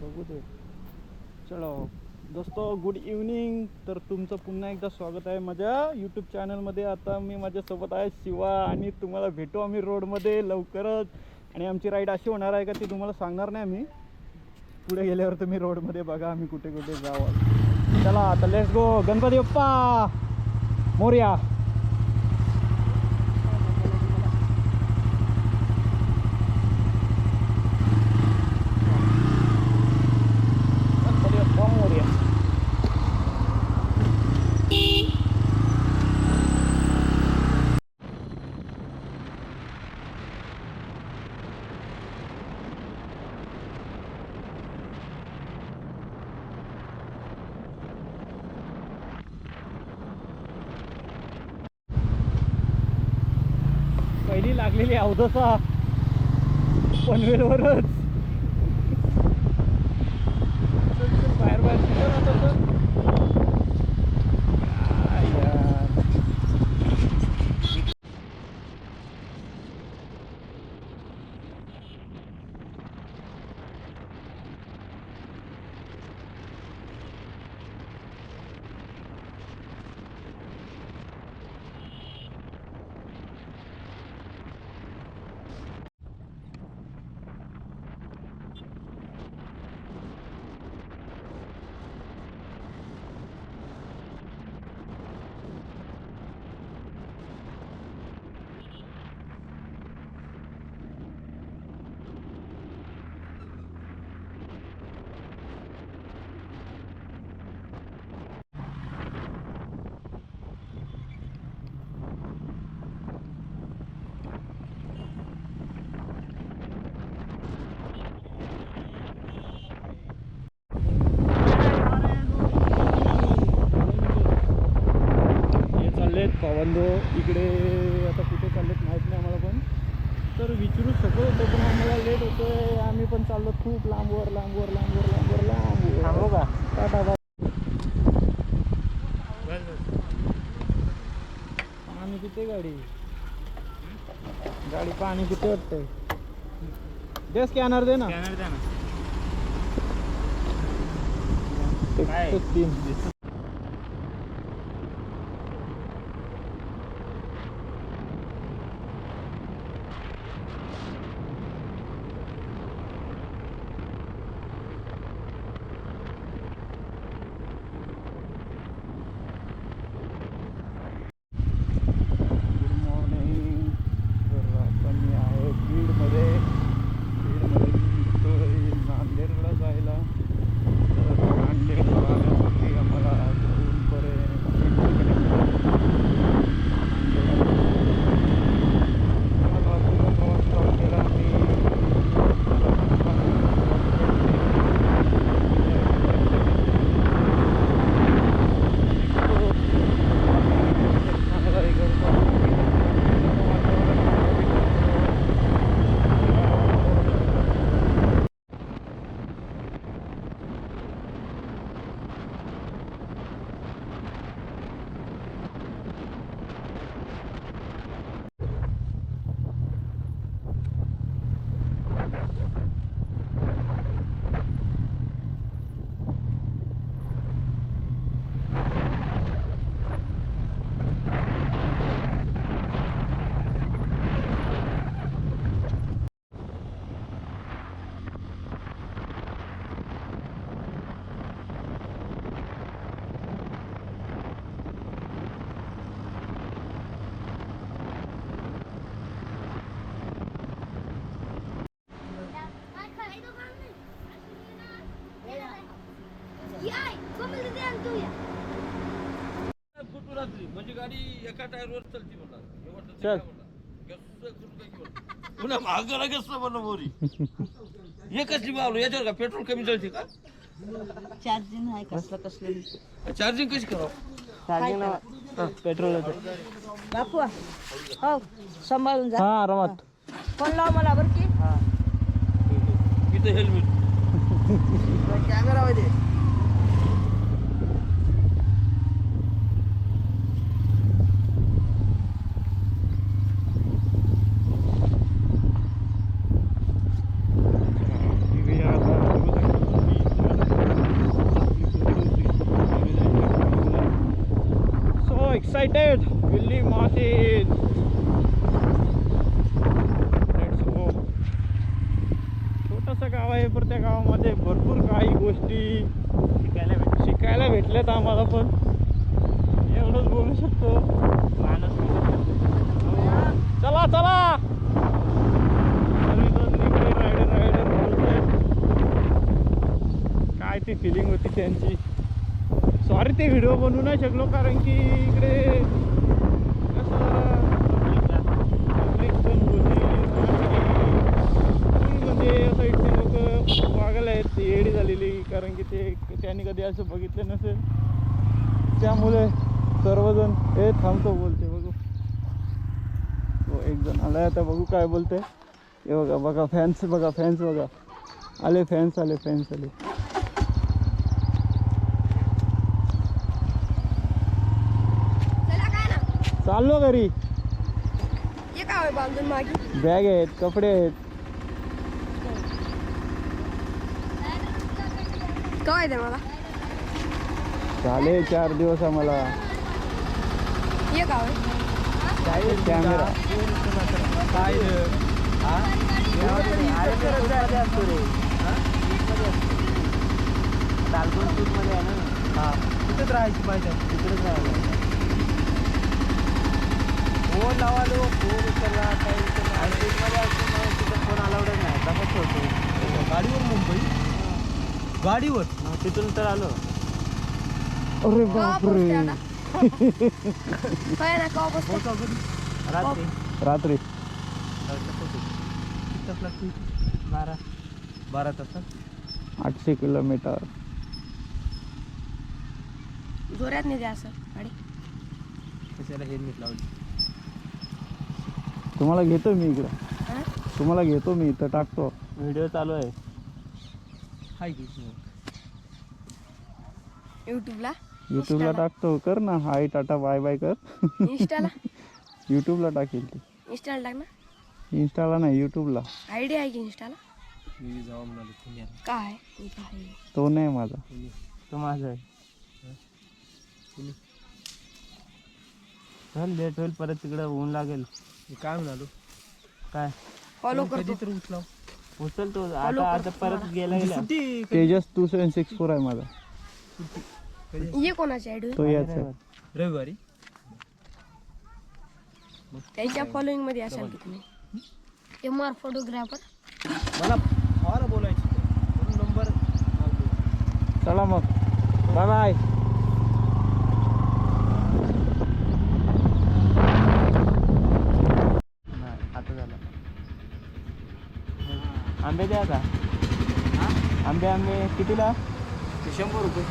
बघू दे. चलो दोस्तो, गुड इव्हनिंग. तर तुमचं पुन्हा एकदा स्वागत आहे माझ्या यूट्यूब चॅनलमध्ये. आता मी माझ्यासोबत आहे शिवा आणि तुम्हाला भेटू आम्ही रोडमध्ये लवकरच. आणि आमची राईड अशी होणार आहे का ती तुम्हाला सांगणार नाही आम्ही. पुढे गेल्यावर तुम्ही रोडमध्ये बघा आम्ही कुठे कुठे जाऊ. चला आता लेट्स गो. गणपती बाप्पा मोरया. पहिली लागलेली अवधसा पनवेलवरच. बाहेर बाहेर कुठं राहत भावंदो इकडे. आता कुठे चाललेत माहीत नाही आम्हाला, पण तर विचारू शकत होतो पण आम्हाला लेट होतो आहे. आम्ही पण चाललो खूप लांबवर लांबवर लांबवर लांबवर लांबवर. हो का टाटा बाय. पाणी किती गाडी गाडी पाणी किती वाटतंय. दे स्कॅनर दे ना. तीन म्हणजे गाडी एका टायरवर चलती म्हणा. चल पुन्हा महागाला कसं म्हणा मोरी. हे कसली मावलं याच्यावर का पेट्रोल कमी जळते का. चार्जिंग आहे कसलं चार्जिंग कशी करावं. चार्जिंग पेट्रोल बापू हो सांभाळून जा. हा रमत फोन लाव मला बरं की. इथं हेल्मेट कॅमेरा मध्ये. Excited Willey Martin. छोटंसं गाव आहे पण त्या गावामध्ये भरपूर काही गोष्टी शिकायला भेटल्यात आम्हाला पण. एवढंच बोलू शकतो. चला चला रायडर काय ती फिलिंग होती त्यांची. सॉरी ते व्हिडिओ बनवू नाही शकलो कारण की इकडे कसं पब्लिक पण होती म्हणजे साईडचे लोक वागायला आहेत येडी झालेली कारण की ते त्यांनी कधी असं बघितलं नसेल त्यामुळे सर्वजण हे थांबतो बोलते. बघू तो एक जण आलाय आता बघू काय बोलते. हे बघा बघा फॅन्स बघा आले फॅन्स आले. चाललो घरी. बॅग आहेत कपडे आहेत. काय ते मला झाले 4 दिवस आम्हाला. ये गाव कॅमेरा तिथेच राहायची पाहिजे. तिकडेच राहायला फोन लावालो. फोन उचलला काही मध्ये असतो तिथं फोन अलाउड नाही. तसंच ठेवतो गाडीवर. मुंबई गाडीवर तिथून तर आलो. अरे बापरे. काय ना का रात्री 12 तासात 800 किलोमीटर. जोरात नाही द्या असं गाडी. कशाला हेल्मेट लावली. तुम्हाला घेतो मी इकडे. तुम्हाला घेतो मी इथं टाकतो. व्हिडिओ चालू आहे. हाय की युट्यूबला टाकतो. कर ना हाय टाटा बाय बाय कर. इंस्टाला युट्यूबला टाकेल ती. इंस्टाला टाक ना. इंस्टाला नाही युट्यूबला. आयडी आहे की इंस्टाला. मी जाऊ म्हणाले काय तो नाही माझा. तो माझा आहे. चल लेट होईल परत तिकडे ऊन लागेल. मी काय म्हणालो काय फॉलो करतो. तर उचलतो आता परत गेला तेजस 2764 आहे माझा. ये कोणाची आयडी तो याच आहे. रविवारी त्यांच्या फॉलोईंग मध्ये असाल की तुम्ही. MR photographer. मला फॉर बोलायची म्हणून नंबर. चला मग बाय बाय. आता झालं. आंबे द्या का. आंबे कितीला. 100 रुपये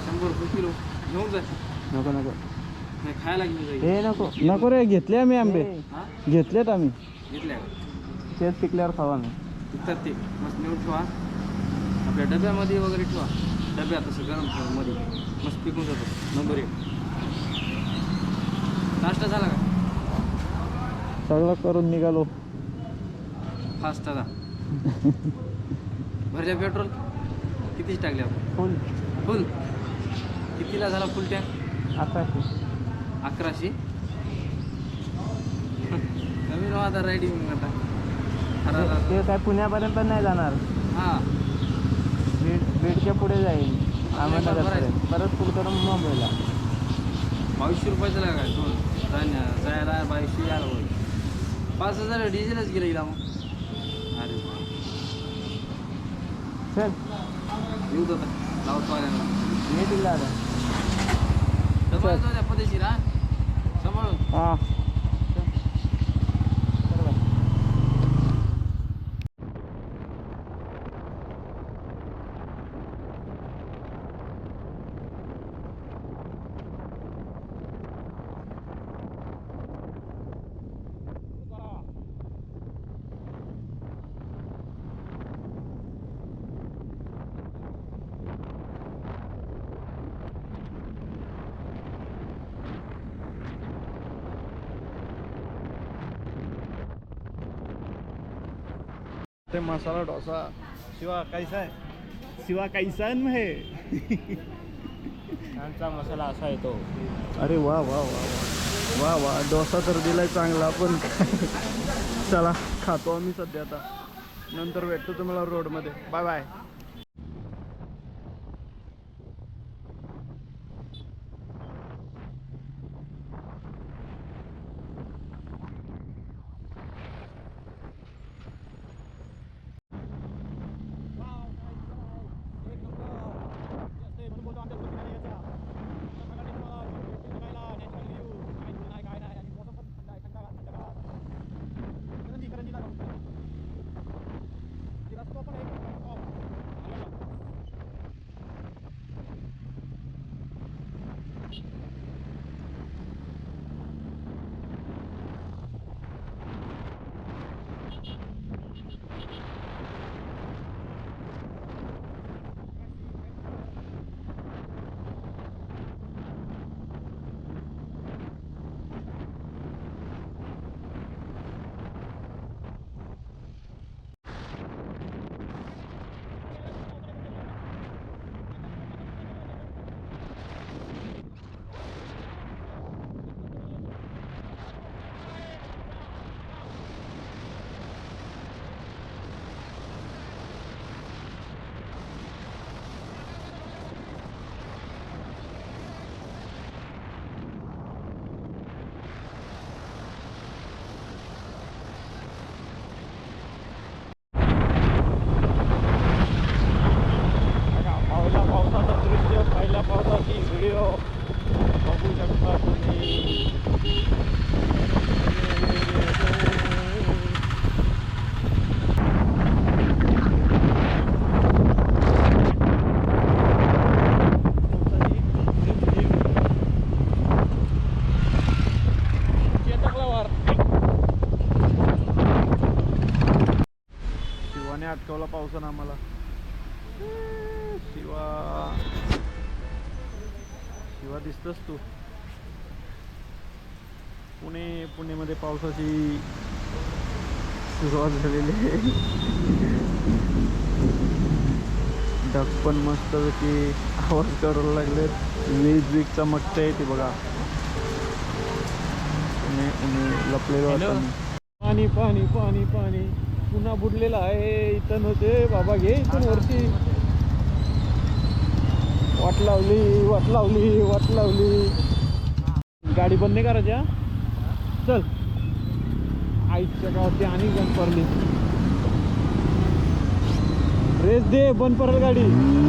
100 रुपये किलो घेऊन जा. नको नाही खायला घेऊन जाईल. हे नको रे. घेतले आम्ही आंबे. हा घेतलेत आम्ही. घेतल्या तेच पिकल्यावर खावा मी. विकतात ते मस्त नेऊन ठेवा आपल्या डब्यामध्ये वगैरे ठेवा. डब्यात असं गरम मध्ये मस्त पिकून जातो. नंबर 1. नाश्ता झाला का. सगळं करून निघालो. फास्ट दादा. भरल्या पेट्रोल कितीच टाकले आपण. फुल कितीला झाला फुल टँक. 1100. कमी नव्हा आता रायडिंग आता. ते काय पुण्यापर्यंत पण नाही जाणार. हां बीडच्या पुढे जाईल. अहमदनगरपर्यंत परत फुल करून मुंबईला. 2200 रुपयाचं लागाय. जायला 2200 यायला होईल. 5000 डिझेलच गेलं हिला मग. अरे चल येऊ दादा लावतो आल्याला. मी दिला आता. सांभाळून पदेशीर हा सांभाळून. हा ते मसाला डोसा शिवा कैसा है. शिवा कैसन है. आमचा मसाला असा येतो. अरे वा वा वा वा वा वा, डोसा तर दिलाय चांगला, पण चला खातो आम्ही सध्या आता, नंतर भेटतो तुम्हाला रोडमध्ये. Bye bye. पावसाचं दृश्य, पहिल्या पावसाची व्हिडिओ बघू शकता तुम्ही. शिवाने अटकवला पावसानं आम्हाला. शिवा शिवा दिसतोस तू. पुणेमध्ये पावसाची सुरुवात झालेली आहे. ढग पण मस्तपैकी आवाज करायला लागले, वीज चमकते ती बघा. लपलेलो आता पाणी पाणी पाणी पाणी पुन्हा बुडलेला आहे. इथं नव्हते बाबा, घे इथून वरती. वाट लावली वाट लावली वाट लावली. गाडी बंद नाही करायची हा. चल, आईच्या गावात आणि बंद पडली. रेस दे, बंद पडेल गाडी.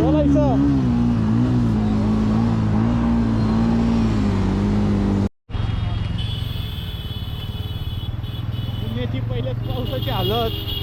बोलायचं पुण्याची पहिल्याच पावसाची हालत.